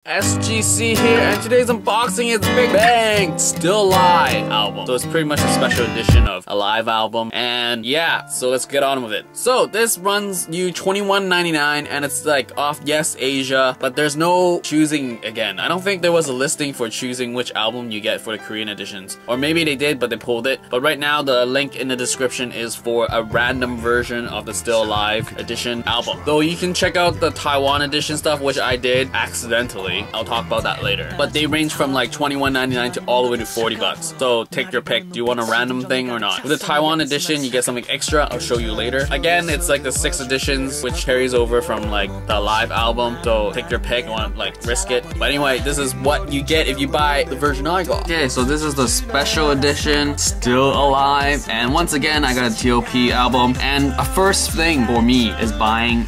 SGC here, and today's unboxing is Big Bang Still Alive album. So it's pretty much a special edition of a live album, and yeah, so let's get on with it. So this runs you $21.99, and it's like off YesAsia, but there's no choosing again. I don't think there was a listing for choosing which album you get for the Korean editions, or maybe they did but they pulled it. But right now the link in the description is for a random version of the Still Alive edition album. Though you can check out the Taiwan edition stuff, which I did accidentally. I'll talk about that later. But they range from like $21.99 to all the way to $40. So take your pick. Do you want a random thing or not? With the Taiwan edition, you get something extra. I'll show you later. Again, it's like the 6 editions, which carries over from like the live album. So take your pick. You want like risk it. But anyway, this is what you get if you buy the version I got. Okay, so this is the special edition, Still Alive. And once again, I got a TOP album. And a first thing for me is buying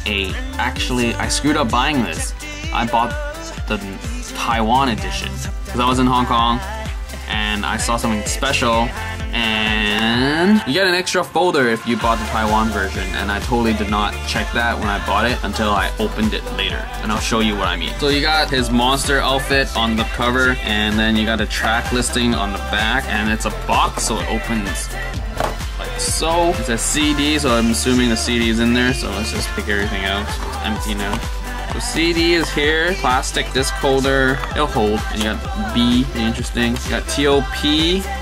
actually, I screwed up buying this. I bought the Taiwan edition because I was in Hong Kong and I saw something special, and you get an extra folder if you bought the Taiwan version, and I totally did not check that when I bought it until I opened it later, and I'll show you what I mean. So you got his monster outfit on the cover, and then you got a track listing on the back, and it's a box, so it opens like so. It says CD, so I'm assuming the CD is in there, so let's just pick everything out. It's empty now. So CD is here, plastic disc holder, it'll hold, and you got B, interesting. You got TOP,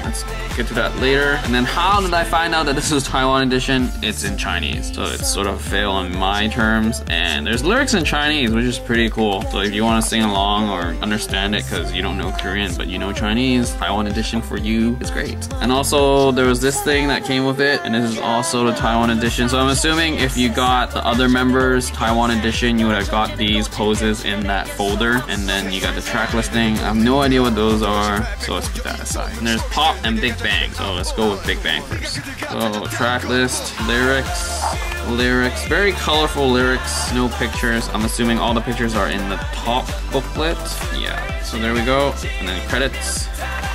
let's get to that later. And then how did I find out that this was Taiwan edition? It's in Chinese, so it's sort of a fail on my terms. And there's lyrics in Chinese, which is pretty cool. So if you want to sing along or understand it because you don't know Korean but you know Chinese, Taiwan edition for you is great. And also there was this thing that came with it, and this is also the Taiwan edition. So I'm assuming if you got the other members Taiwan edition, you would have got these poses in that folder, and then you got the track listing. I have no idea what those are, so let's put that aside. And there's Pop and Big Bang, so let's go with Big Bang first. So track list, lyrics, very colorful lyrics, no pictures. I'm assuming all the pictures are in the top booklet. Yeah, so there we go. And then credits.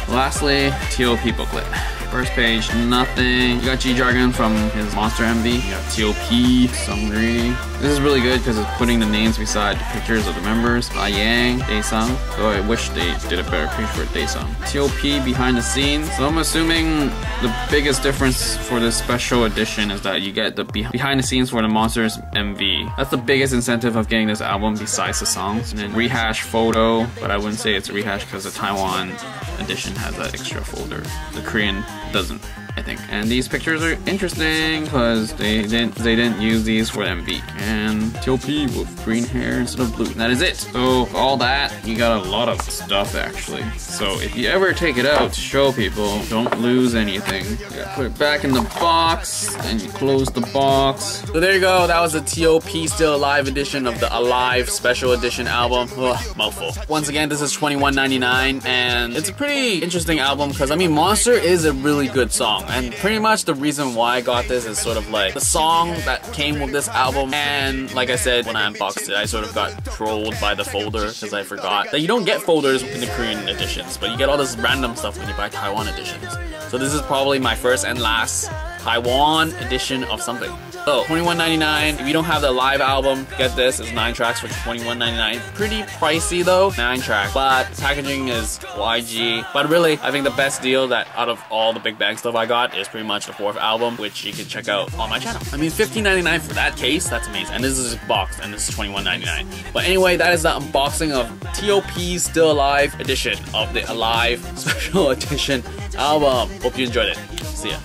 Lastly, TOP booklet. First page, nothing. You got G-Jargon from his Monster MV. You got TOP, Sungri. This is really good because it's putting the names beside the pictures of the members. Yang, Daesung. So I wish they did a better picture for Daesung. TOP behind the scenes. So I'm assuming the biggest difference for this special edition is that you get the behind the scenes for the Monsters MV. That's the biggest incentive of getting this album besides the songs. And then rehash photo, but I wouldn't say it's a rehash because the Taiwan edition has that extra folder. The Korean doesn't, I think. And these pictures are interesting because they didn't use these for MV. And TOP with green hair instead of blue. And that is it. So for all that, you got a lot of stuff actually. So if you ever take it out to show people, don't lose anything. You gotta put it back in the box, and you close the box. So there you go. That was the TOP Still Alive edition of the Alive Special Edition album. Ugh, mouthful. Once again, this is $21.99, and it's a pretty interesting album because I mean, Monster is a really good song. And pretty much the reason why I got this is sort of like the song that came with this album. And like I said, when I unboxed it, I sort of got trolled by the folder because I forgot that you don't get folders in the Korean editions, but you get all this random stuff when you buy Taiwan editions. So this is probably my first and last Taiwan edition of something. So $21.99. If you don't have the live album, get this. It's 9 tracks for $21.99. Pretty pricey though, 9 tracks, but packaging is YG. But really, I think the best deal that out of all the Big Bang stuff I got is pretty much the 4th album, which you can check out on my channel. I mean, $15.99 for that case, that's amazing. And this is boxed, and this is $21.99. But anyway, that is the unboxing of TOP Still Alive edition of the Alive Special Edition album. Hope you enjoyed it. See ya.